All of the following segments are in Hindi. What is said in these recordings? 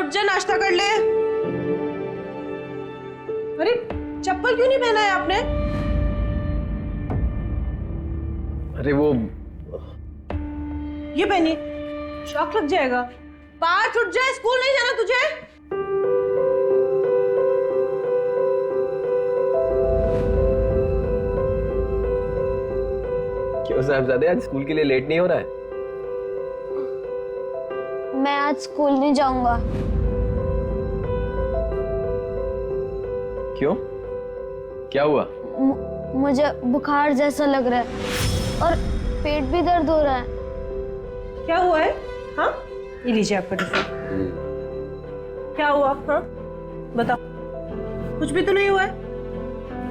उठ जा, नाश्ता कर ले। अरे चप्पल क्यों नहीं पहना है आपने? अरे वो ये पहनी, शॉक लग जाएगा। पार्थ उठ जा, स्कूल नहीं जाना तुझे? क्यों साहबजादे, आज स्कूल के लिए लेट नहीं हो रहा है? मैं आज स्कूल नहीं जाऊंगा। क्यों? क्या हुआ? मुझे बुखार जैसा लग रहा है और पेट भी दर्द हो रहा है। क्या हुआ है? हाँ, ये लीजिए आपका टिफिन। क्या हुआ? हाँ बताओ। कुछ भी तो नहीं हुआ है।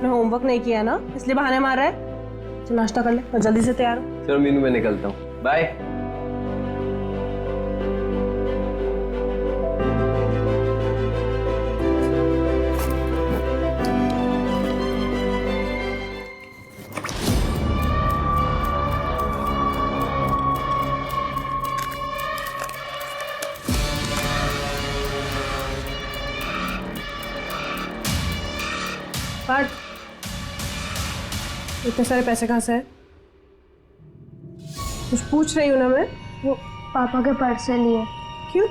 मैं होमवर्क नहीं किया ना, इसलिए बहाने मार रहा है। तो नाश्ता कर ले और जल्दी से तैयार हो। चलो मीनू, मैं निकलता हूँ, बाय। पार्थ, इतने सारे पैसे कहाँ से है? कुछ पूछ रही हूँ ना मैं। वो पापा के पर्स से लिए। क्यों?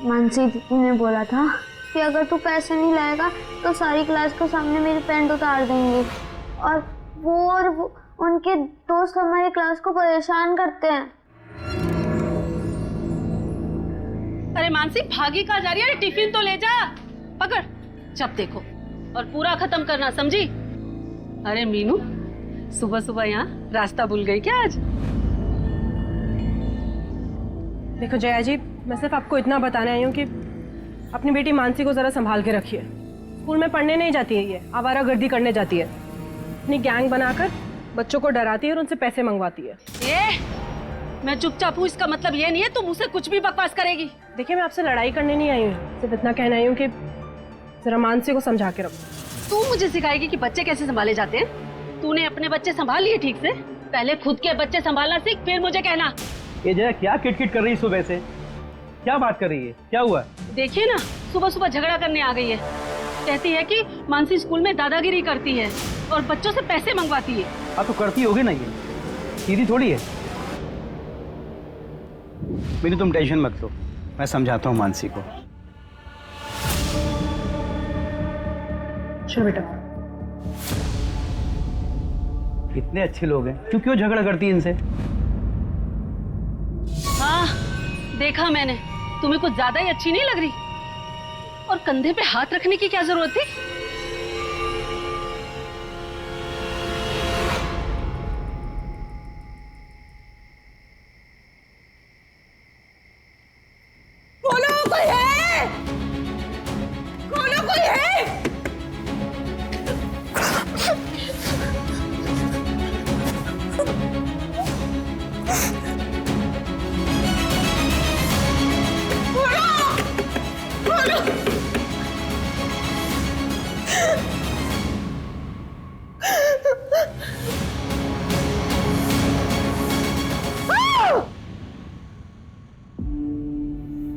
मानसी दीदी ने बोला था कि अगर तू पैसे नहीं लाएगा तो सारी क्लास के सामने मेरी पैंट उतार देंगे, और वो उनके दोस्त हमारी क्लास को परेशान करते हैं। अरे मानसी, भागी कहाँ जा रही है? टिफिन तो ले जा, पकड़। जब देखो और पूरा खत्म करना, समझी? अरे मीनू, सुबह सुबह यहाँ रास्ता भूल गई क्या आज? देखो जया जी, मैं सिर्फ आपको इतना बताने आई हूँ कि अपनी बेटी मानसी को जरा संभाल के रखिए। स्कूल में पढ़ने नहीं जाती है, ये आवारागर्दी करने जाती है। अपनी गैंग बनाकर बच्चों को डराती है और उनसे पैसे मंगवाती है। मैं चुपचाप हूँ, इसका मतलब ये नहीं है तुम मुझसे कुछ भी बकवास करेगी। देखिए, मैं आपसे लड़ाई करने नहीं आई हूँ, सिर्फ इतना कहना आई हूँ कि जरा मानसी को समझा के रखो। तू मुझे सिखाएगी कि बच्चे कैसे संभाले जाते हैं? तूने अपने बच्चे संभाल लिए ठीक से? पहले खुद के बच्चे संभालना सीख, फिर मुझे कहना। ये जया क्या किटकिट कर रही है सुबह से? क्या बात कर रही है? क्या हुआ? देखिए ना, सुबह सुबह झगड़ा करने आ गई है। कहती है कि मानसी स्कूल में दादागिरी करती है और बच्चों से पैसे मंगवाती है। हाँ तो करती होगी ना, ये सीधी थोड़ी है। मेरी तुम टेंशन मत लो, मैं समझाता हूँ मानसी को। चलो बेटा। इतने अच्छे लोग हैं, तू क्यों झगड़ा करती है इनसे? हाँ देखा मैंने, तुम्हें कुछ ज्यादा ही अच्छी नहीं लग रही। और कंधे पे हाथ रखने की क्या जरूरत थी? खोलो, कोई है? खोलो, कोई है?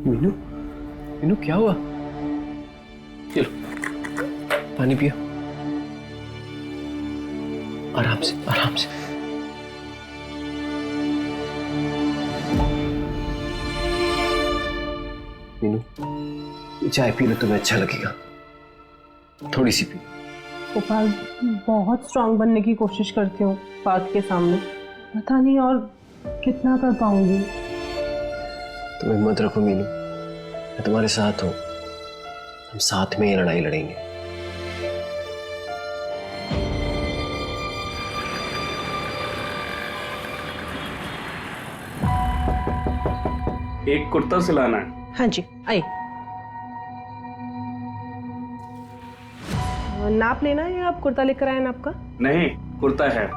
मीनू, मीनू क्या हुआ? चलो पानी पियो, आराम से आराम से। मीनू, ये चाय पी लो, तुम्हें अच्छा लगेगा। थोड़ी सी पी। गोपाल, बहुत स्ट्रांग बनने की कोशिश करती हूँ पार्थ के सामने, पता नहीं और कितना कर पाऊंगी। तुम हिम्मत रखो मीनू, मैं तुम्हारे साथ हूँ। हम साथ में ये लड़ाई लड़ेंगे। एक कुर्ता सिलाना है। हाँ जी, आइए। नाप लेना है या आप कुर्ता लेकर आए ना आपका? नहीं, कुर्ता है।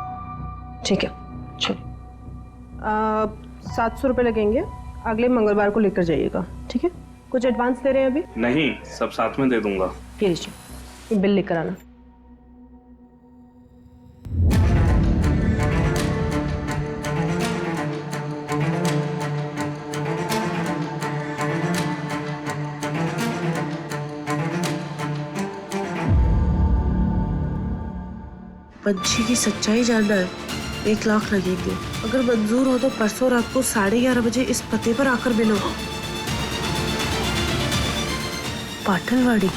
ठीक है, चलिए। 700 रुपये लगेंगे, अगले मंगलवार को लेकर जाइएगा, ठीक है? कुछ एडवांस दे रहे हैं अभी? नहीं, सब साथ में दे दूंगा। ये लीजिए, ये बिल लेकर आना। पंछी की सच्चाई जानना है, 1 लाख लगेंगे। अगर मंजूर हो तो परसों रात को 11:30 बजे इस पते पर आकर मिलो। पाटलवाड़ी।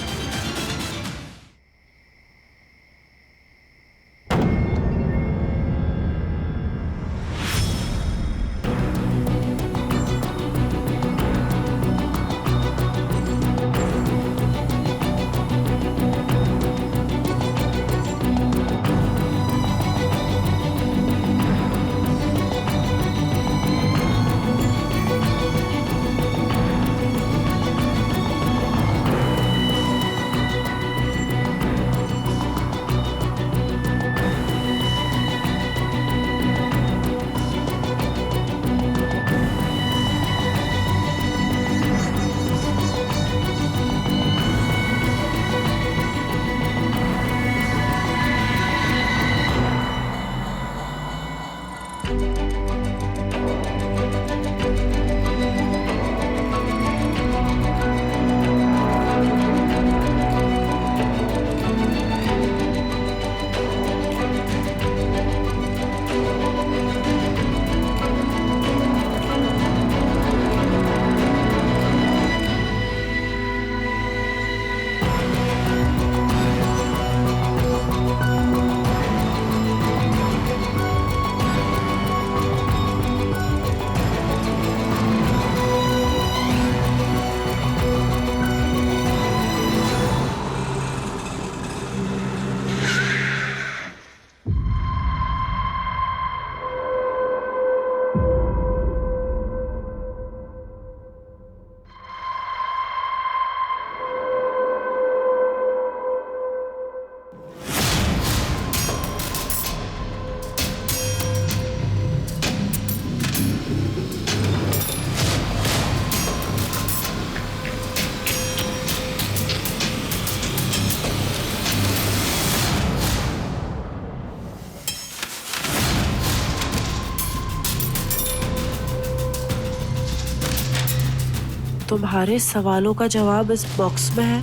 तुम्हारे सवालों का जवाब इस बॉक्स में है,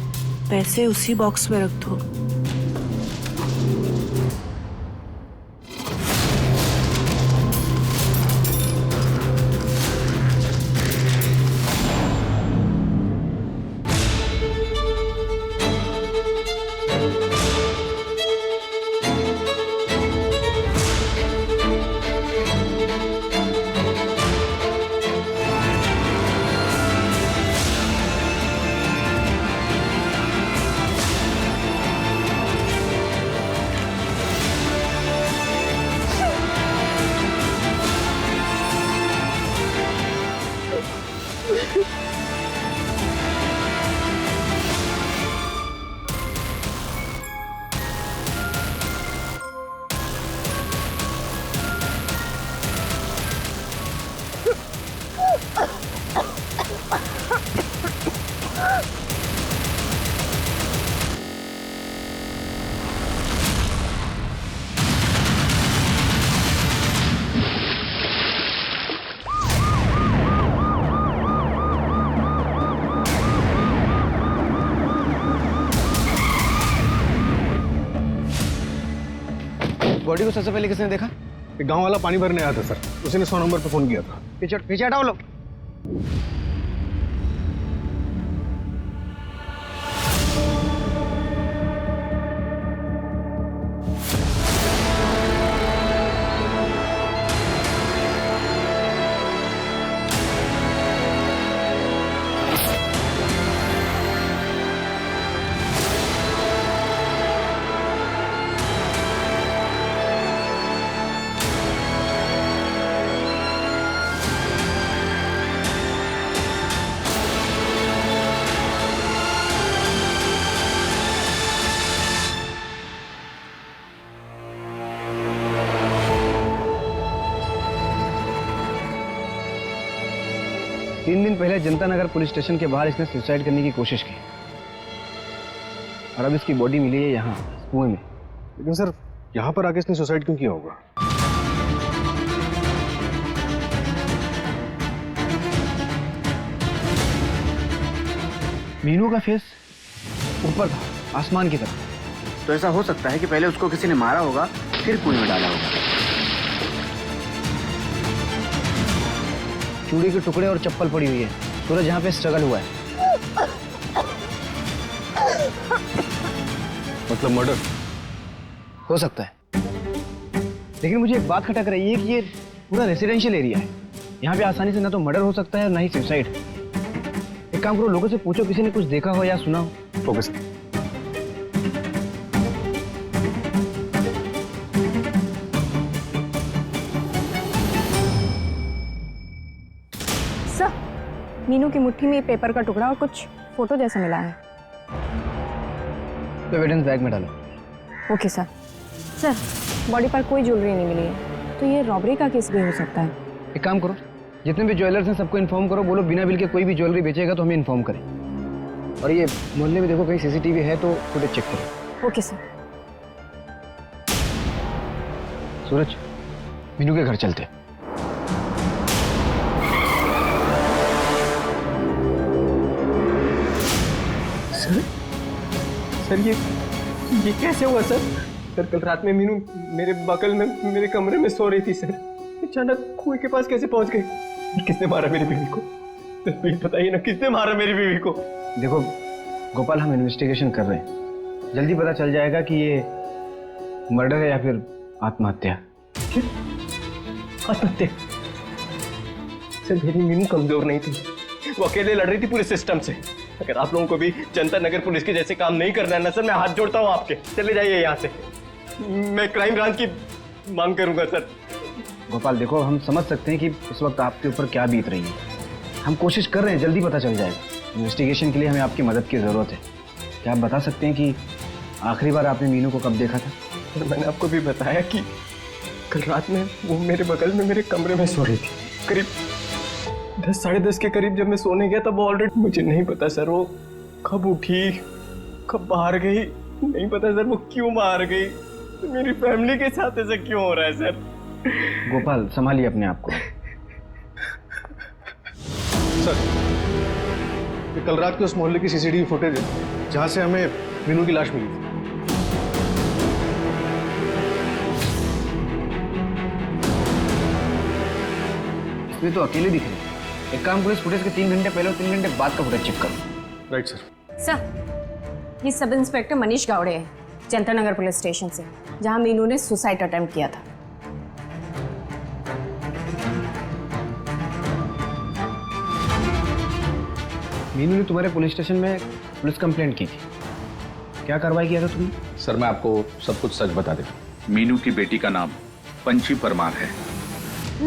पैसे उसी बॉक्स में रख दो। बॉडी को सबसे पहले किसने देखा? एक गांव वाला पानी भरने आया था सर, उसी ने 100 नंबर पे फोन किया था। पीछे हटाओ लोग। तीन दिन पहले जनता नगर पुलिस स्टेशन के बाहर इसने सुसाइड करने की कोशिश की और अब इसकी बॉडी मिली है यहाँ कुएं में। लेकिन सर यहाँ पर आके इसने सुसाइड क्यों किया होगा? मीनू का फेस ऊपर था, आसमान की तरफ। तो ऐसा हो सकता है कि पहले उसको किसी ने मारा होगा फिर कुएं में डाला होगा। चूड़ी के टुकड़े और चप्पल पड़ी हुई है सूरज, यहाँ पे स्ट्रगल हुआ है। मतलब मर्डर हो सकता है, लेकिन मुझे एक बात खटक रही है कि ये पूरा रेसिडेंशियल एरिया है। यहाँ पे आसानी से ना तो मर्डर हो सकता है और ना ही सुसाइड। एक काम करो, लोगों से पूछो किसी ने कुछ देखा हो या सुना हो। Okay sir. सर, मीनू की मुट्ठी में पेपर का टुकड़ा और कुछ फोटो जैसा मिला है। तो एविडेंस बैग में डालो। Okay sir. सर, बॉडी पर कोई ज्वेलरी नहीं मिली है, तो ये रॉबरी का केस भी हो सकता है। एक काम करो, जितने भी ज्वेलर्स हैं सबको इन्फॉर्म करो, बोलो बिना बिल के कोई भी ज्वेलरी बेचेगा तो हमें इन्फॉर्म करें। और ये मोहल्ले में देखो कहीं सीसीटीवी है तो फुटेज चेक करो। Okay sir. सूरज, मीनू के घर चलते। सर ये कैसे हुआ सर? सर कल रात में मीनू मेरे बगल में मेरे कमरे में सो रही थी सर। अचानक कुएं के पास कैसे पहुंच गई? किसने मारा मेरी बीवी को? प्लीज बताइए ना, किसने मारा मेरी बीवी को? देखो गोपाल, हम इन्वेस्टिगेशन कर रहे हैं, जल्दी पता चल जाएगा कि ये मर्डर है या फिर आत्महत्या। आत्महत्या? सर मेरी मीनू कमजोर नहीं थी, वो अकेले लड़ रही थी पूरे सिस्टम से। अगर आप लोगों को भी जनता नगर पुलिस के जैसे काम नहीं करना है ना सर, मैं हाथ जोड़ता हूँ आपके। चले जाइए यहाँ से, मैं क्राइम ब्रांच की मांग करूंगा सर। गोपाल देखो, हम समझ सकते हैं कि उस वक्त आपके ऊपर क्या बीत रही है। हम कोशिश कर रहे हैं, जल्दी पता चल जाएगा। इन्वेस्टिगेशन के लिए हमें आपकी मदद की ज़रूरत है। क्या आप बता सकते हैं कि आखिरी बार आपने मीनू को कब देखा था? सर मैंने आपको भी बताया कि कल रात में वो मेरे बगल में मेरे कमरे में सो रही थी। करीब 10 साढ़े 10 के करीब जब मैं सोने गया तब वो ऑलरेडी, मुझे नहीं पता सर वो कब उठी कब बाहर गई, नहीं पता सर वो क्यों बाहर गई। तो मेरी फैमिली के साथ ऐसा क्यों हो रहा है सर? गोपाल संभालिए अपने आप को। सर, ये कल रात के उस मोहल्ले की सीसीटीवी फुटेज है जहां से हमें मीनू की लाश मिली थी। इसमें तो अकेले दिख रहे हैं। एक काम करो, इस फुटेज के 3 घंटे पहले और 3 घंटे बाद का फुटेज चेक करो। Right sir. सर, ये सब इंस्पेक्टर मनीष गावड़े हैं, जनता नगर पुलिस स्टेशन से, जहां मीनू ने सुसाइड अटेम्प्ट किया था। मीनू ने तुम्हारे पुलिस स्टेशन में पुलिस कंप्लेंट की थी, क्या कार्रवाई किया था तुमने? सर मैं आपको सब कुछ सच बता देता हूँ। मीनू की बेटी का नाम पंची परमार है।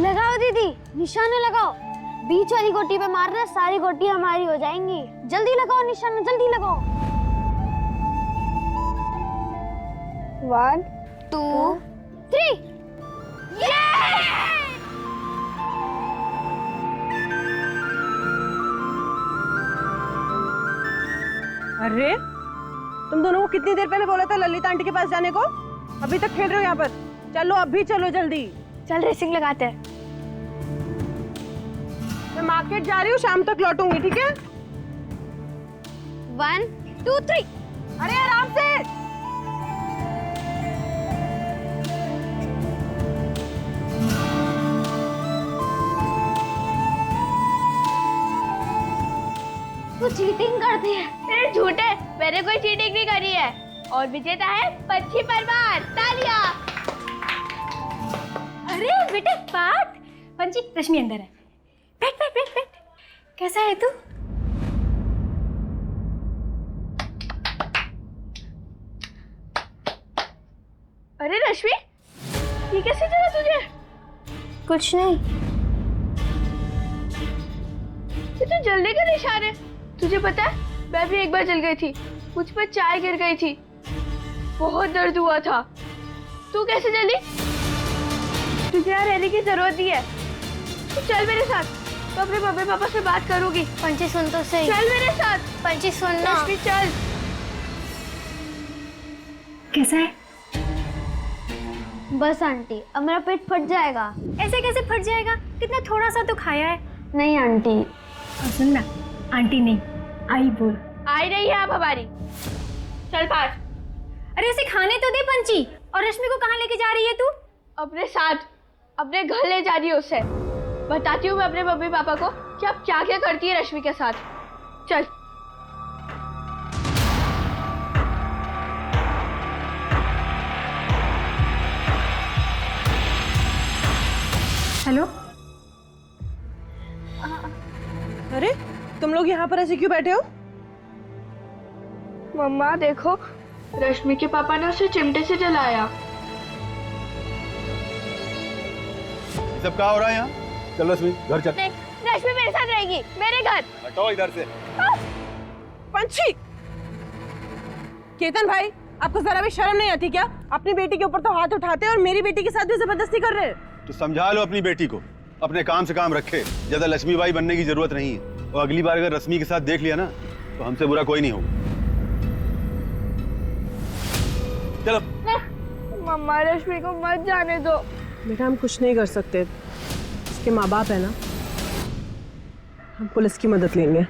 लगाओ दीदी, निशाना लगाओ। बीच वाली गोटी पे मारना, सारी गोटी हमारी हो जाएंगी। जल्दी लगाओ निशाना, जल्दी लगाओ। 1 2 3। अरे तुम दोनों को कितनी देर पहले बोला था ललिता आंटी के पास जाने को? अभी तक खेल रहे हो यहाँ पर? चलो अभी चलो जल्दी। चल रेसिंग लगाते हैं। मैं मार्केट जा रही हूँ, शाम तक लौटूंगी, ठीक है? 1 2 3। अरे आराम से। तू चीटिंग करती है। तेरे झूठे, मैंने कोई चीटिंग नहीं करी है। और विजेता है पंची परमार। तालियां। अरे बेटे बात, पंची रश्मि अंदर है। बैठ बैठ बैठ बैठ। कैसा है तू? अरे रश्मि, ये कैसे चला तुझे? कुछ नहीं। ये तो जलने का निशान है। तुझे पता है, मैं भी एक बार जल गई थी। मुझ पर चाय गिर गई थी, बहुत दर्द हुआ था। तू कैसे जली? तुझे यहाँ रहने की जरूरत नहीं है। तू चल मेरे साथ, तो अपने मम्मी पापा से बात करूंगी। पंची सुन तो सही। चल मेरे साथ। पंची सुन ना। रश्मि चल। कैसा है? बस आंटी, अब मेरा पेट फट जाएगा। ऐसे कैसे फट जाएगा? कितना थोड़ा सा तो खाया है। नहीं आंटी। और सुन ना, आंटी नहीं आई बोल। आई रही है अब हमारी। चल पास। अरे उसे खाने तो दे पंची। और रश्मि को कहाँ लेके जा रही है तू? अपने साथ, अपने घर ले जा रही है उसे। बताती हूँ मैं अपने मम्मी पापा को कि आप क्या क्या करती है रश्मि के साथ। चल। हेलो, अरे तुम लोग यहाँ पर ऐसे क्यों बैठे हो? मम्मा देखो, रश्मि के पापा ने उसे चिमटे से जलाया। ये सब क्या हो रहा है यहाँ? चल रश्मि घर चल। नहीं, रश्मि मेरे साथ रहेगी, मेरे घर। हटाओ इधर से। पंछी, केतन भाई, आपको जरा भी शर्म नहीं आती क्या? अपनी बेटी के ऊपर तो हाथ उठाते हैं और मेरी बेटी के साथ भी जबरदस्ती कर रहे हैं। तो समझा लो अपनी बेटी को, अपने काम से काम रखे। ज्यादा लक्ष्मीबाई बनने की जरूरत नहीं है। और अगली बार अगर रश्मि के साथ देख लिया ना तो हमसे बुरा कोई नहीं होगा। चलो। मम्मा रश्मि को मत जाने दो। बेटा हम कुछ नहीं कर सकते, इसके माँ बाप है ना, हम पुलिस की मदद लेंगे।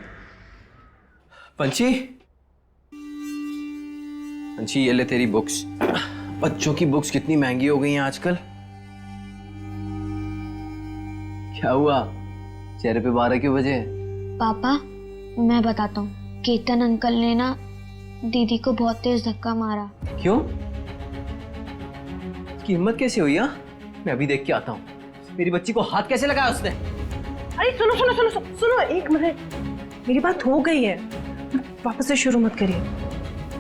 पंची, पंची ये ले तेरी बुक्स। बच्चों की बुक्स कितनी महंगी हो गई हैं आजकल। क्या हुआ, चेहरे पे बारह की वजह? पापा मैं बताता हूँ, केतन अंकल ने ना दीदी को बहुत तेज धक्का मारा। क्यों? इसकी हिम्मत कैसे हुई? मैं अभी देख के आता हूँ। मेरी बच्ची को हाथ कैसे लगाया उसने? अरे सुनो सुनो सुनो सुनो, सुनो एक मिनट, मेरी बात हो गई है, वापस से शुरू मत करिए।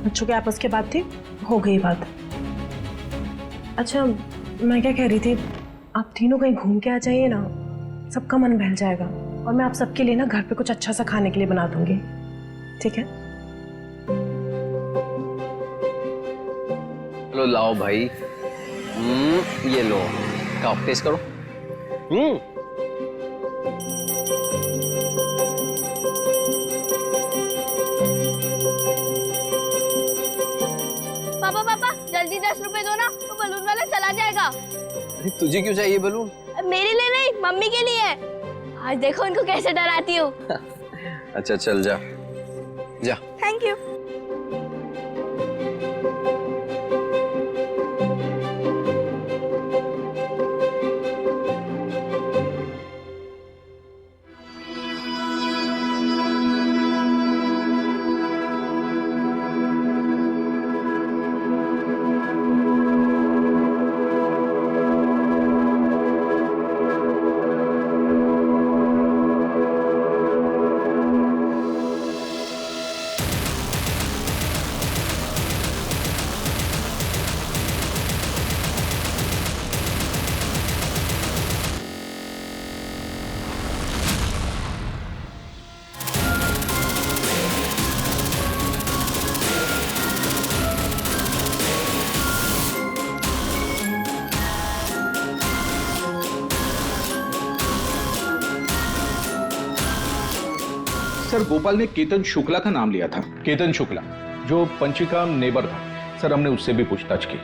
बच्चों के आपस की बात थी, हो गई बात। अच्छा मैं क्या कह रही थी, आप तीनों कहीं घूम के आ जाइए ना, सबका मन बहल जाएगा। और मैं आप सबके लिए ना घर पे कुछ अच्छा सा खाने के लिए बना दूंगी, ठीक है? चलो लाओ भाई। ये लो, खाओ, टेस्ट करो। पापा पापा जल्दी 10 रुपए दो ना, वो बलून वाला चला जाएगा। अरे तुझे क्यों चाहिए बलून? मेरे लिए नहीं, मम्मी के लिए। आज देखो उनको कैसे डराती हूँ। अच्छा चल जा जा। Thank you. सर गोपाल ने केतन शुक्ला का नाम लिया था। केतन शुक्ला जो पंची का नेबर था सर, हमने उससे भी पूछताछ की,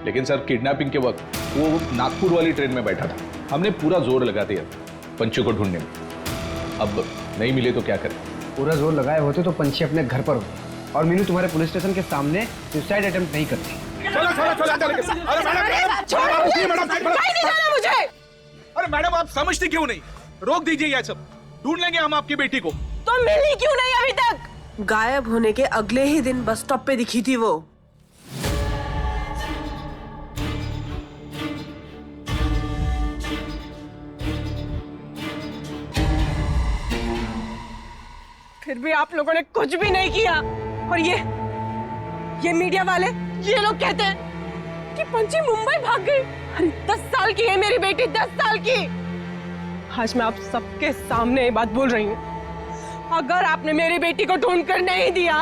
लेकिन सर किडनैपिंग के वक्त वो नागपुर वाली ट्रेन में बैठा था। हमने पूरा जोर लगा दिया पंची को ढूंढने में, अब नहीं मिले तो क्या करें? पूरा जोर लगाए होते तो पंछी अपने घर पर होते और मीनू तुम्हारे पुलिस स्टेशन के सामने सुसाइड अटेम्प्ट नहीं करती। अरे मैडम आप समझती क्यों नहीं? रोक दीजिए यह सब, ढूंढ लेंगे हम आपकी बेटी को। तो मिली क्यों नहीं अभी तक? गायब होने के अगले ही दिन बस स्टॉप पे दिखी थी वो। फिर भी आप लोगों ने कुछ भी नहीं किया। और ये मीडिया वाले, ये लोग कहते हैं कि पंची मुंबई भाग गई। अरे 10 साल की है मेरी बेटी, 10 साल की। आज मैं आप सबके सामने ये बात बोल रही हूँ, अगर आपने मेरी बेटी को ढूंढ कर नहीं दिया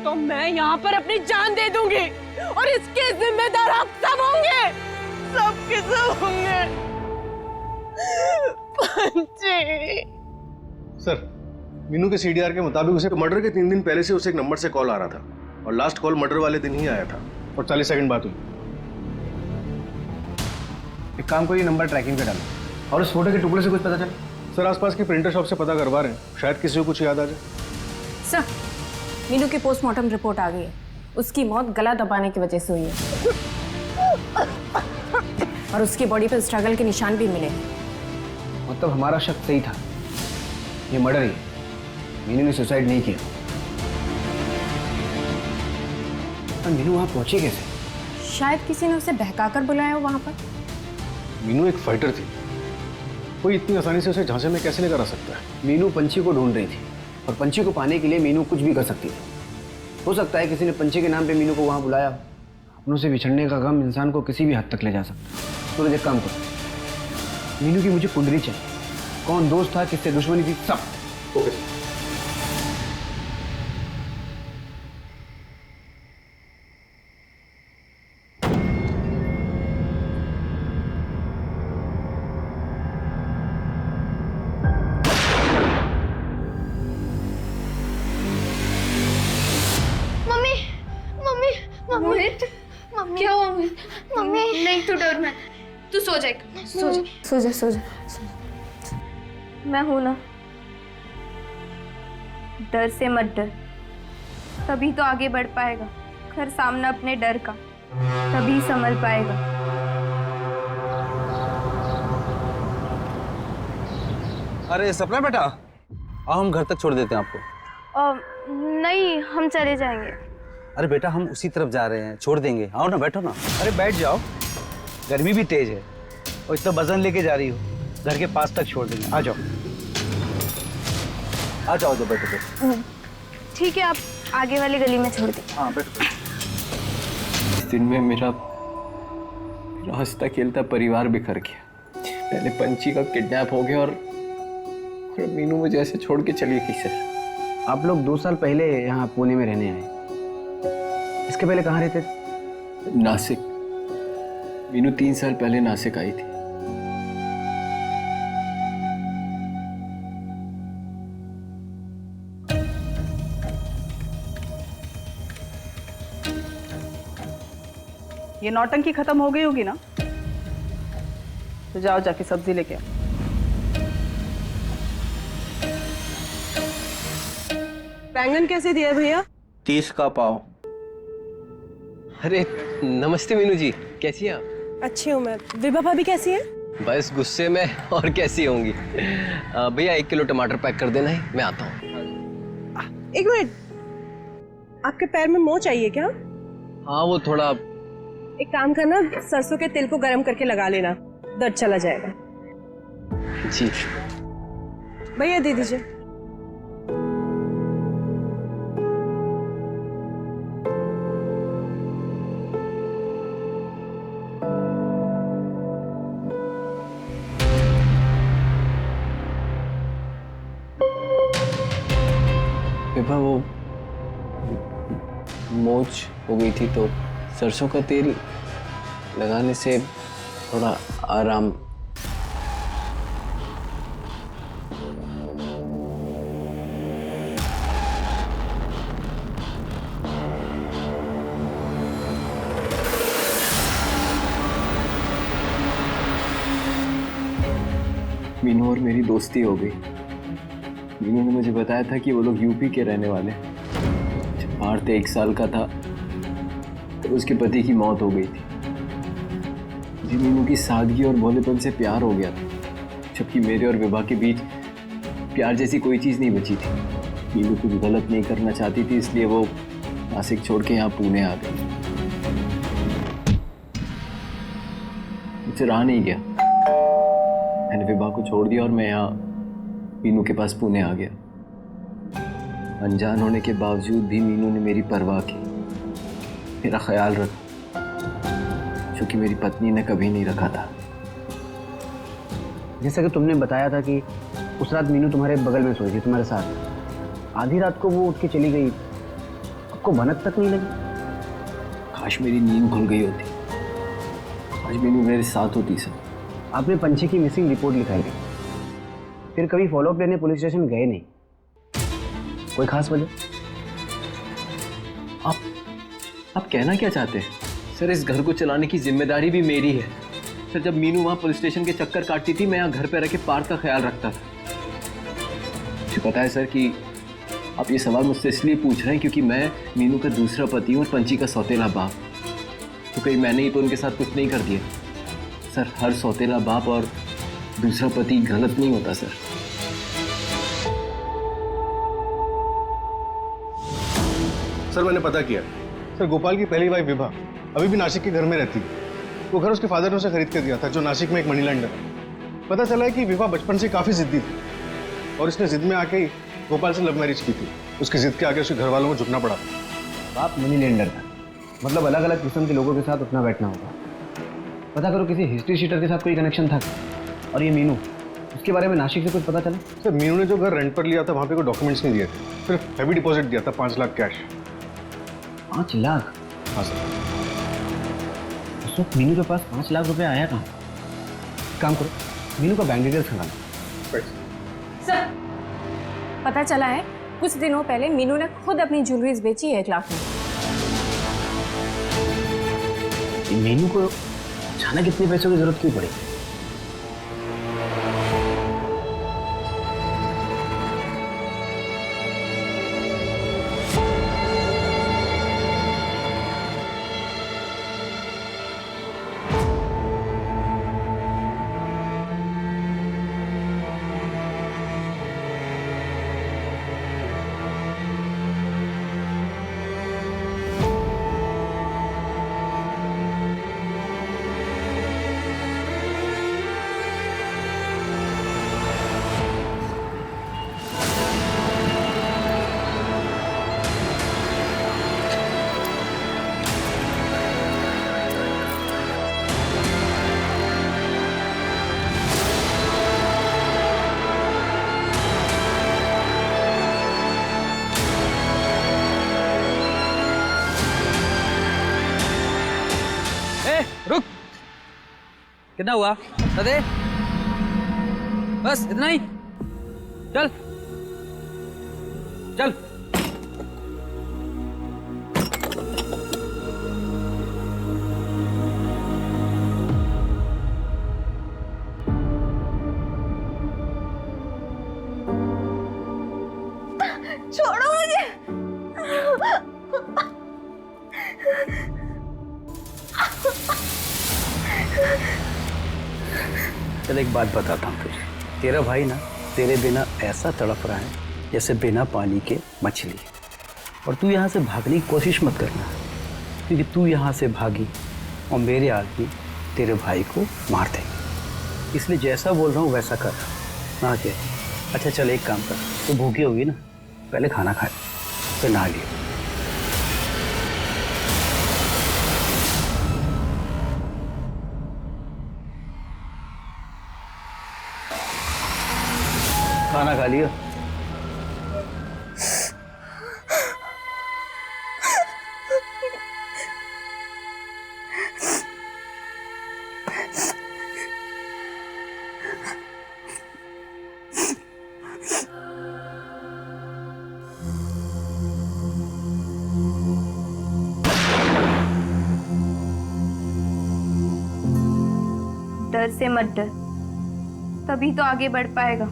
तो मैं यहाँ पर अपनी जान दे दूंगी और इसके जिम्मेदार आप सब होंगे, सब के सब होंगे। पंची। सर मीनू के सीडीआर के मुताबिक उसे मर्डर के 3 दिन पहले से उसे एक नंबर से कॉल आ रहा था और लास्ट कॉल मर्डर वाले दिन ही आया था और 40 सेकंड बात हुई। एक काम करिए, नंबर ट्रैकिंग पे डालो और उस फोटो के टुकड़े से कुछ पता चला? सर आसपास की प्रिंटर शॉप से पता करवा रहे हैं, शायद किसी को कुछ याद आ जाए। सर मीनू की पोस्टमार्टम रिपोर्ट आ गई है, उसकी मौत गला दबाने की वजह से हुई है और उसकी बॉडी पर स्ट्रगल के निशान भी मिले हैं। मतलब हमारा शक सही था, ये मर्डर ही। मीनू ने सुसाइड नहीं किया। पर मीनू वहां पहुंची कैसे? शायद किसी ने उसे बहकाकर बुलाया हो वहां पर। मीनू एक फाइटर थी, कोई इतनी आसानी से उसे झांसे में कैसे लेकर आ सकता है? मीनू पंछी को ढूंढ रही थी और पंछी को पाने के लिए मीनू कुछ भी कर सकती थी। हो सकता है किसी ने पंछी के नाम पे मीनू को वहां बुलाया। अपनों से बिछड़ने का गम इंसान को किसी भी हद तक ले जा सकता है। तो एक काम करो, मीनू की मुझे कुंडली चाहिए। कौन दोस्त था, किससे दुश्मनी थी, सब। Okay. Mummy mummy mummy mummy क्या हुआ? मम्मी नहीं तू डर मत, तू सो जा, सो जा। सो जा सो जा। मैं हूं ना, डर से मत डर, तभी तो आगे बढ़ पाएगा। कर सामना अपने डर का, तभी संभल पाएगा। अरे सपना बेटा, आओ हम घर तक छोड़ देते हैं आपको। नहीं, हम चले जाएंगे। अरे बेटा हम उसी तरफ जा रहे हैं, छोड़ देंगे। आओ ना, बैठो ना। अरे बैठ जाओ, गर्मी भी तेज है और इतना वजन लेके जा रही हो, घर के पास तक छोड़ देंगे। आ जाओ आ जाओ, बैठो बैठो। ठीक है, आप आगे वाली गली में छोड़ दें। हाँ बैठो। इस दिन में मेरा हंसता खेलता परिवार बिखर गया। पहले पंछी का किडनैप हो गया और मीनू मुझे ऐसे छोड़ के चली गई। सर आप लोग 2 साल पहले यहाँ पुणे में रहने आए। इसके पहले कहाँ रहते थे? नासिक। मीनू 3 साल पहले नासिक आई थी। ये नौटंकी खत्म हो गई होगी ना? तो जाओ जाके सब्जी लेके आओ। बैंगन कैसे दिया भैया? 30 का पाव। अरे नमस्ते मीनू जी, कैसी हैं आप? अच्छी हूँ मैं। विभा भाभी कैसी है? बस गुस्से में, और कैसी होंगी। भैया 1 किलो टमाटर पैक कर देना है, मैं आता हूँ। 1 मिनट, आपके पैर में मोच चाहिए क्या? हाँ वो थोड़ा। एक काम करना, सरसों के तेल को गर्म करके लगा लेना, दर्द चला जाएगा। जी भैया दे दीजिए। विभा वो मोच हो गई थी तो सरसों का तेल लगाने से थोड़ा आराम। मीनू और मेरी दोस्ती हो गई। मीनू ने मुझे बताया था कि वो लोग यूपी के रहने वाले। जब भारत 1 साल का था तो उसके पति की मौत हो गई थी। मुझे मीनू की सादगी और भोलेपन से प्यार हो गया था, जबकि मेरे और विभा के बीच प्यार जैसी कोई चीज़ नहीं बची थी। मीनू कुछ गलत नहीं करना चाहती थी, इसलिए वो नासिक छोड़ के यहाँ पुणे आ गई। मुझसे रहा नहीं गया, मैंने विभा को छोड़ दिया और मैं यहाँ मीनू के पास पुणे आ गया। अनजान होने के बावजूद भी मीनू ने मेरी परवाह की, मेरा ख्याल रखा, जो कि मेरी पत्नी ने कभी नहीं रखा था। जैसा कि तुमने बताया था कि उस रात मीनू तुम्हारे बगल में सोई थी, तुम्हारे साथ। आधी रात को वो उठ के चली गई, आपको भनक तक नहीं लगी? काश मेरी नींद खुल गई होती, आज मीनू मेरे साथ होती। सर आपने पंछी की मिसिंग रिपोर्ट लिखाई थी, फिर कभी फॉलोअप लेने पुलिस स्टेशन गए नहीं? कोई खास वजह? आप कहना क्या चाहते हैं? सर इस घर को चलाने की जिम्मेदारी भी मेरी है। सर जब मीनू वहां पुलिस स्टेशन के चक्कर काटती थी, मैं यहाँ घर पे रह के पार्थ का ख्याल रखता था। मुझे पता है सर कि आप ये सवाल मुझसे इसलिए पूछ रहे हैं क्योंकि मैं मीनू का दूसरा पति हूँ और पंची का सौतेला बाप। तो कहीं मैंने ही तो उनके साथ कुछ नहीं कर दिया? सर, हर सौतेला बाप और दूसरा पति गलत नहीं होता सर। सर मैंने पता किया सर, गोपाल की पहली वाइफ विभा अभी भी नासिक के घर में रहती है। वो घर उसके फादर ने उसे खरीद कर दिया था, जो नासिक में एक मनी लैंडर है। पता चला है कि विभा बचपन से काफी जिद्दी थी और इसने जिद में आके ही गोपाल से लव मैरिज की थी। उसकी जिद के आगे उसके घर वालों को झुकना पड़ा। बाप मनी लेंडर था, मतलब अलग अलग किस्म के लोगों के साथ उठना बैठना होगा। पता करो किसी हिस्ट्री शीटर के साथ कोई कनेक्शन था। और ये मीनू, उसके बारे में नासिक से कुछ पता चला? सर मीनू ने जो घर रेंट पर लिया था वहाँ पे कोई डॉक्यूमेंट्स नहीं दिए थे, सिर्फ हैवी डिपॉजिट दिया था 5 लाख कैश। 5 लाख? हाँ सर। उस वक्त मीनू के पास 5 लाख रुपए आया कहाँ? काम करो, मीनू का बैंक डिटेल्स खंगालो। सर, पता चला है कुछ दिनों पहले मीनू ने खुद अपनी ज्वेलरीज बेची है 1 लाख में। मीनू को अचानक इतने पैसों की जरूरत क्यों पड़ी? रुक, कितना हुआ? दे, बस इतना ही। चल चल। छोड़ो मुझे। चल एक बात बताता हूँ तुझे, तेरा भाई ना तेरे बिना ऐसा तड़प रहा है जैसे बिना पानी के मछली। और तू यहाँ से भागने की कोशिश मत करना, क्योंकि तू यहाँ से भागी और मेरे आदमी तेरे भाई को मार देंगे। इसलिए जैसा बोल रहा हूँ वैसा कर। हाँ क्या? अच्छा चल एक काम कर, तू भूखी होगी ना, पहले खाना खाए फिर नहा लियो। खाना खा लिया? डर से मत डर, तभी तो आगे बढ़ पाएगा।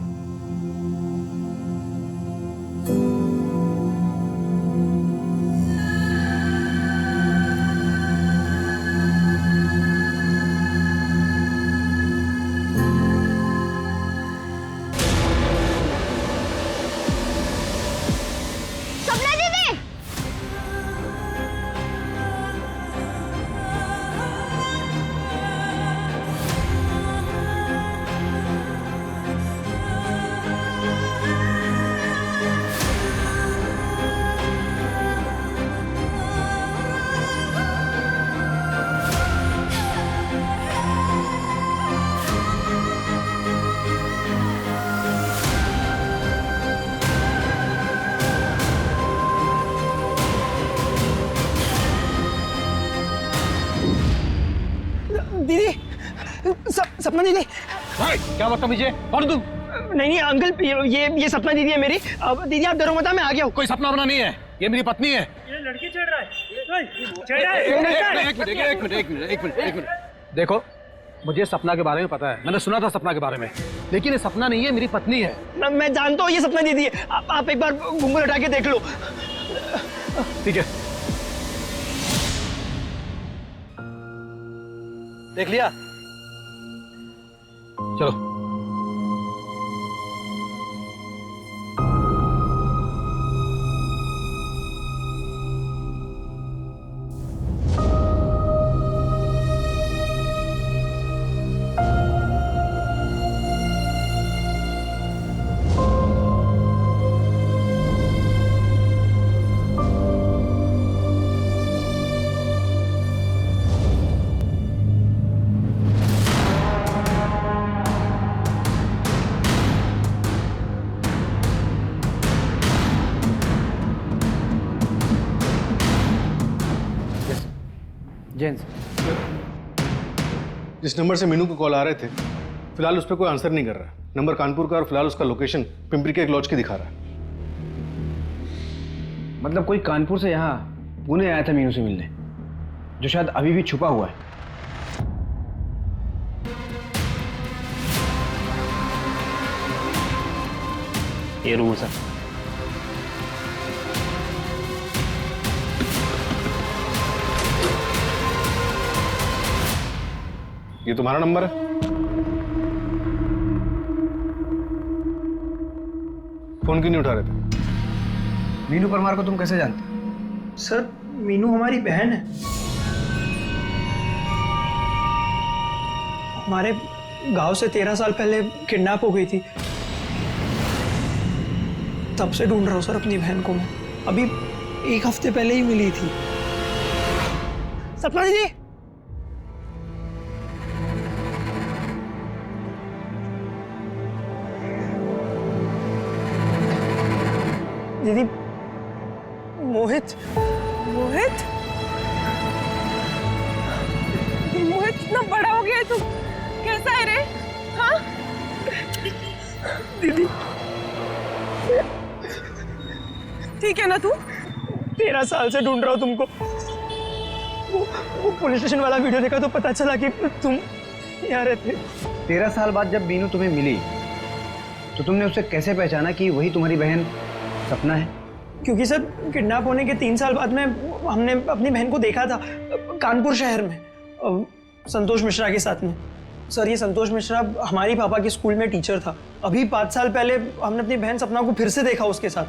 सपना दीदी, सपना दीदी। क्या बदतमीजी? कौन तुम? नहीं अंकल, ये सपना दीदी है मेरी। अब दीदी आप डरो मत, मैं आ गया हूँ। कोई सपना बना नहीं है, ये मेरी पत्नी है। ये लड़की छेड़ रहा है। एक मिनट। देखो मुझे सपना के बारे में पता है, मैंने सुना था सपना के बारे में, लेकिन ये सपना नहीं है, मेरी पत्नी है। मैं जानता हूँ ये सपना दीदी है, आप एक बार घूंघट हटा के देख लो। ठीक है, देख लिया, चलो। जेंस, जिस नंबर से मीनू को कॉल आ रहे थे, फिलहाल उस पर कोई आंसर नहीं कर रहा। नंबर कानपुर का और फिलहाल उसका लोकेशन पिंपरी के एक लॉज की दिखा रहा है। मतलब कोई कानपुर से यहाँ पुणे आया था मीनू से मिलने, जो शायद अभी भी छुपा हुआ है। ये रूम है सर। ये तुम्हारा नंबर है? फोन क्यों नहीं उठा रहे थे? मीनू परमार को तुम कैसे जानते? सर मीनू हमारी बहन है। हमारे गांव से 13 साल पहले किडनैप हो गई थी, तब से ढूंढ रहा हूँ सर अपनी बहन को मैं। अभी 1 हफ्ते पहले ही मिली थी। सपना दीदी, दीदी मोहित मोहित मोहित कितना बड़ा हो गया है तू, कैसा है रे? हाँ दीदी ठीक है ना तू? 13 साल से ढूंढ रहा हूँ तुमको। वो पुलिस स्टेशन वाला वीडियो देखा तो पता चला कि तुम यहाँ रहते। 13 साल बाद जब मीनू तुम्हें मिली तो तुमने उसे कैसे पहचाना कि वही तुम्हारी बहन सपना है? क्योंकि सर किडनैप होने के 3 साल बाद में हमने अपनी बहन को देखा था कानपुर शहर में, संतोष मिश्रा के साथ में। सर ये संतोष मिश्रा हमारी पापा के स्कूल में टीचर था। अभी 5 साल पहले हमने अपनी बहन सपना को फिर से देखा उसके साथ।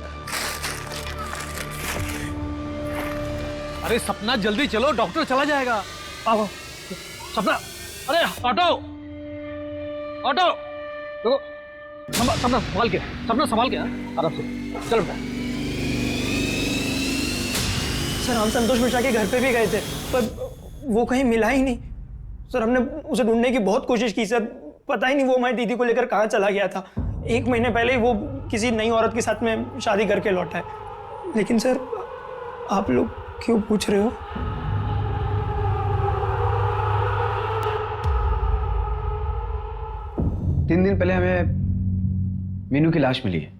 अरे सपना जल्दी चलो, डॉक्टर चला जाएगा। आओ सपना, अरे ऑटो ऑटो, देखो सपना संभाल के, सपना संभाल के आराम से चलो। सर हम संतोष मिश्रा के घर पे भी गए थे पर वो कहीं मिला ही नहीं। सर हमने उसे ढूंढने की बहुत कोशिश की सर, पता ही नहीं वो हमारी दीदी को लेकर कहाँ चला गया था। 1 महीने पहले ही वो किसी नई औरत के साथ में शादी करके लौटा है। लेकिन सर आप लोग क्यों पूछ रहे हो? तीन दिन पहले हमें मीनू की लाश मिली है।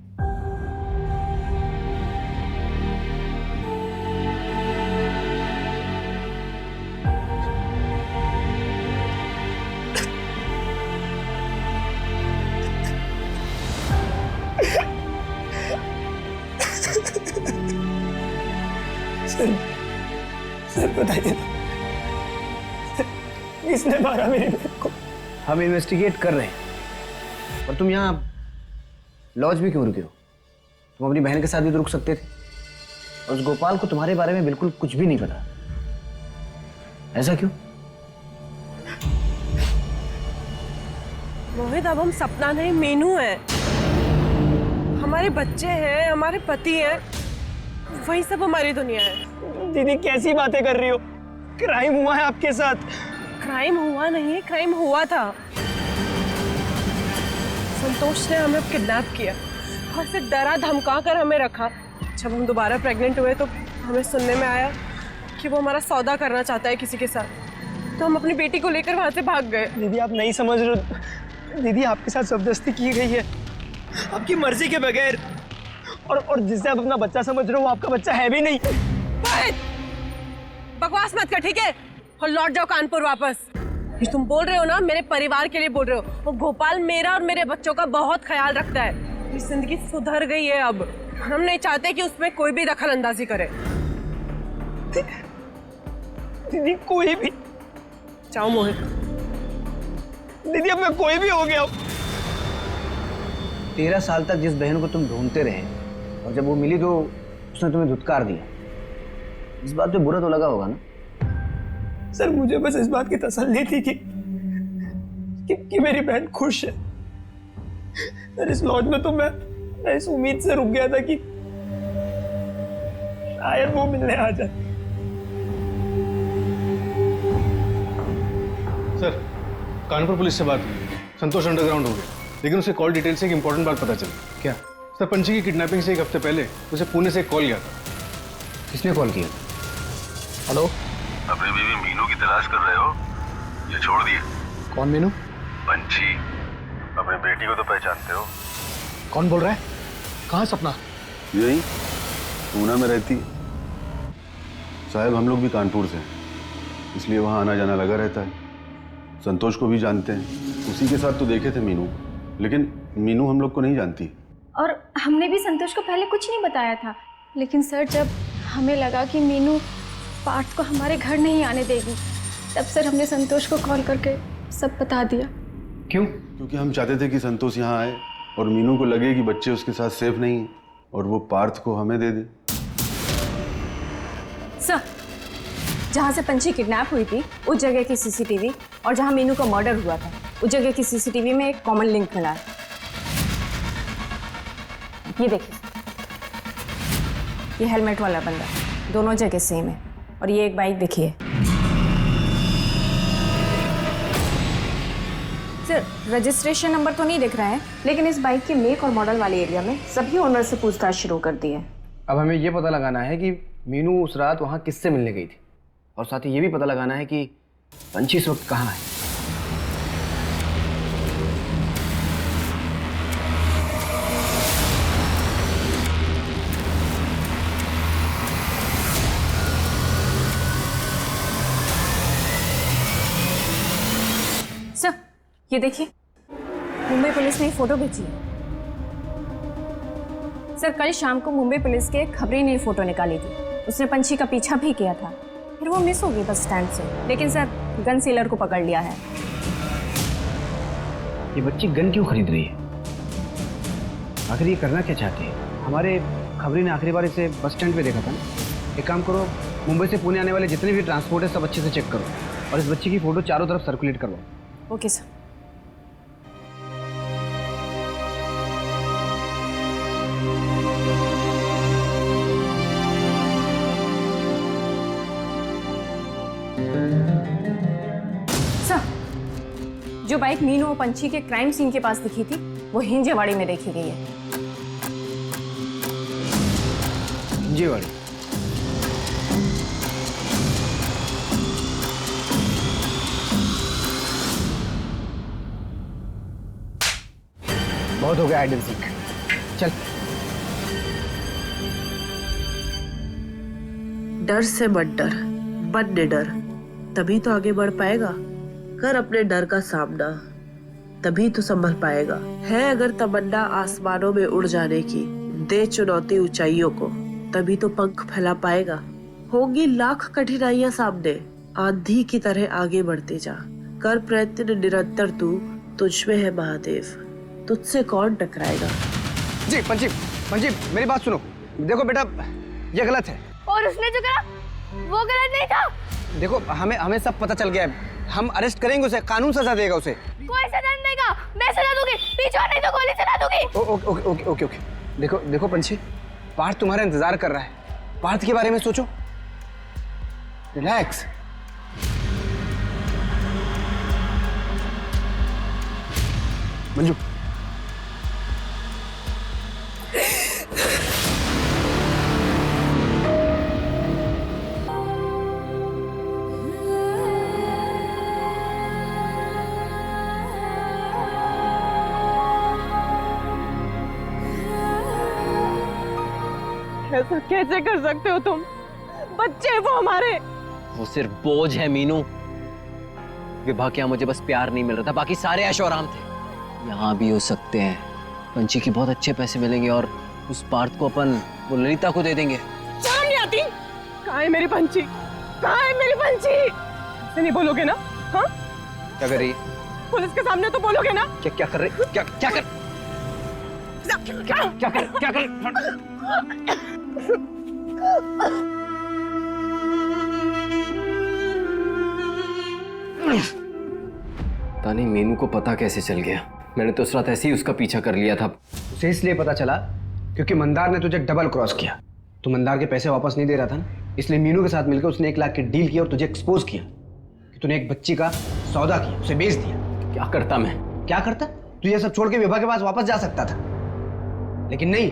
सर बताइए किसने मारा मेरी बहन को? हम इन्वेस्टिगेट कर रहे हैं। पर तुम यहाँ लॉज भी क्यों रुके हो? तुम अपनी बहन के साथ भी तो रुक सकते थे। और उस गोपाल को तुम्हारे बारे में बिल्कुल कुछ भी नहीं पता। ऐसा क्यों? मोहित अब हम सपना नहीं मीनू है। हमारे बच्चे हैं, हमारे पति हैं, वही सब हमारी दुनिया है। दीदी कैसी बातें कर रही हो? क्राइम हुआ है आपके साथ। क्राइम हुआ नहीं है, क्राइम हुआ था। संतोष ने हमें किडनैप किया और सिर्फ डरा धमका कर हमें रखा। जब हम दोबारा प्रेग्नेंट हुए तो हमें सुनने में आया कि वो हमारा सौदा करना चाहता है किसी के साथ, तो हम अपनी बेटी को लेकर वहां से भाग गए। दीदी आप नहीं समझ रहे हो, दीदी आपके साथ जबरदस्ती की गई है आपकी मर्जी के बगैर। और जिससे आप अपना बच्चा समझ रहे हो वो आपका बच्चा है भी नहीं। बकवास मत कर, ठीक है? और लौट जाओ कानपुर वापस। ये तुम बोल रहे हो ना, मेरे परिवार के लिए बोल रहे हो। वो गोपाल मेरा और मेरे बच्चों का बहुत ख्याल रखता है। मेरी जिंदगी सुधर गई है अब। हम नहीं चाहते कि उसमें कोई भी दखल अंदाजी करे। दीदी कोई भी। जाओ मोहित। दीदी अब मैं कोई भी हो गया। 13 साल तक जिस बहन को तुम ढूंढते रहे और जब वो मिली तो उसने तुम्हें धुतकार दिया, इस बात पे बुरा तो लगा होगा ना? सर मुझे बस इस बात की तसल्ली थी कि मेरी बहन खुश है। सर इस लॉज में तो मैं इस उम्मीद से रुक गया था कि शायद वो मिलने आ जाए। सर कानपुर पुलिस से बात हुई, संतोष अंडरग्राउंड हो गया, लेकिन उसे कॉल डिटेल से एक इंपॉर्टेंट बात पता चली। क्या? सर पंची की किडनैपिंग से एक हफ्ते पहले उसे पुणे से एक कॉल गया था। किसने कॉल किया? हेलो, अपनी बीवी मीनू की तलाश कर रहे हो? ये छोड़ दिए। कौन मीनू? पंची, अपनी बेटी को तो पहचानते हो? कौन बोल रहा है? कहाँ सपना? यही पूना में रहती है। साहब हम लोग भी कानपुर से हैं, इसलिए वहाँ आना जाना लगा रहता है। संतोष को भी जानते हैं, उसी के साथ तो देखे थे मीनू, लेकिन मीनू हम लोग को नहीं जानती। और हमने भी संतोष को पहले कुछ नहीं बताया था, लेकिन सर जब हमें लगा कि मीनू पार्थ को हमारे घर नहीं आने देगी, तब सर हमने संतोष को कॉल करके सब बता दिया। क्यों? क्योंकि हम चाहते थे कि संतोष यहाँ आए और मीनू को लगे कि बच्चे उसके साथ सेफ नहीं हैं और वो पार्थ को हमें दे दे। सर, जहाँ से पंची किडनैप हुई थी उस जगह की सीसीटीवी और जहाँ मीनू का मर्डर हुआ था उस जगह की सीसीटीवी में एक कॉमन लिंक मिला है। ये देखिए, ये हेलमेट वाला बंदा दोनों जगह सेम है। और ये एक बाइक देखिए। सर रजिस्ट्रेशन नंबर तो नहीं दिख रहा है, लेकिन इस बाइक के मेक और मॉडल वाले एरिया में सभी ओनर से पूछताछ शुरू कर दी है। अब हमें ये पता लगाना है कि मीनू उस रात वहाँ किससे मिलने गई थी, और साथ ही ये भी पता लगाना है कि पंची इस वक्त कहाँ है। सर ये देखिए, मुंबई पुलिस ने एक फोटो भेजी है। सर कल शाम को मुंबई पुलिस के खबरी ने फोटो निकाली थी। उसने पंछी का पीछा भी किया था, फिर वो मिस हो गई बस स्टैंड से, लेकिन सर गन सेलर को पकड़ लिया है। ये बच्ची गन क्यों खरीद रही है? आखिर ये करना क्या चाहती है? हमारे खबरी ने आखिरी बार इसे बस स्टैंड पे देखा था ना। एक काम करो, मुंबई से पुणे आने वाले जितने भी ट्रांसपोर्ट है सब अच्छे से चेक करो और इस बच्ची की फोटो चारों तरफ सर्कुलेट करवाओ। Okay sir. जो बाइक मीनू और पंछी के क्राइम सीन के पास दिखी थी वो हिंजेवाड़ी में देखी गई है। हिंजेवाड़ी? बहुत हो गया आइडल सीख, चल। डर से मत डर, बन निडर, तभी तो आगे बढ़ पाएगा। कर अपने डर का सामना, तभी तो संभल पाएगा। है अगर तमन्ना आसमानों में उड़ जाने की, दे चुनौती ऊंचाइयों को, तभी तो पंख फैला पाएगा। होंगी लाख कठिनाइयां सामने, आंधी की तरह आगे बढ़ते जा। कर प्रयत्न निरंतर तू, तुझ में है महादेव, तुझसे कौन टकराएगा। जी पंची, पंची मेरी बात सुनो। देखो बेटा, ये गलत है। और उसने जो करा वो गलत नहीं था। देखो हमें सब पता चल गया है, हम अरेस्ट करेंगे उसे, कानून सजा देगा उसे। कोई सजा नहीं देगा, मैं सजा दूंगी, पीछे नहीं तो गोली चला दूंगी। Okay okay okay okay. देखो पंछी, पार्थ तुम्हारा इंतजार कर रहा है, पार्थ के बारे में सोचो। रिलैक्स। मंजू, ऐसा कैसे कर सकते हो तुम? बच्चे वो हमारे। वो सिर्फ बोझ है मीनू, विभा के यहाँ मुझे बस प्यार नहीं मिल रहा था, बाकी सारे ऐशो आराम थे। यहाँ भी हो सकते हैं। पंची की बहुत अच्छे पैसे मिलेंगे और उस पार्थ को अपन वो ललिता को दे देंगे। शर्म नहीं आती? कहाँ है मेरी पंची? कहाँ है मेरी पंची? ऐसे नहीं बोलोगे ना? हाँ? क्या कर रही है? पुलिस के सामने तो बोलोगे ना? क्या कर रही? क्या क्या कर? क्या कर? पता नहीं मीनू को पता कैसे चल गया। मैंने तो उस रात ऐसे ही उसका पीछा कर लिया था। उसे इसलिए पता चला क्योंकि मंदार ने तुझे डबल क्रॉस किया। तो मंदार के पैसे वापस नहीं दे रहा था ना, इसलिए मीनू के साथ मिलकर उसने 1 लाख की डील की और तुझे एक्सपोज किया कि तूने एक बच्ची का सौदा किया, उसे बेच दिया। क्या करता मैं? क्या करता? तू ये सब छोड़ के विभा के पास वापस जा सकता था, लेकिन नहीं,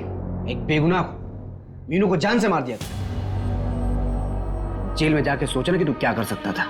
एक बेगुनाह को, मीनू को जान से मार दिया। जेल में जाके सोचना कि तू क्या कर सकता था।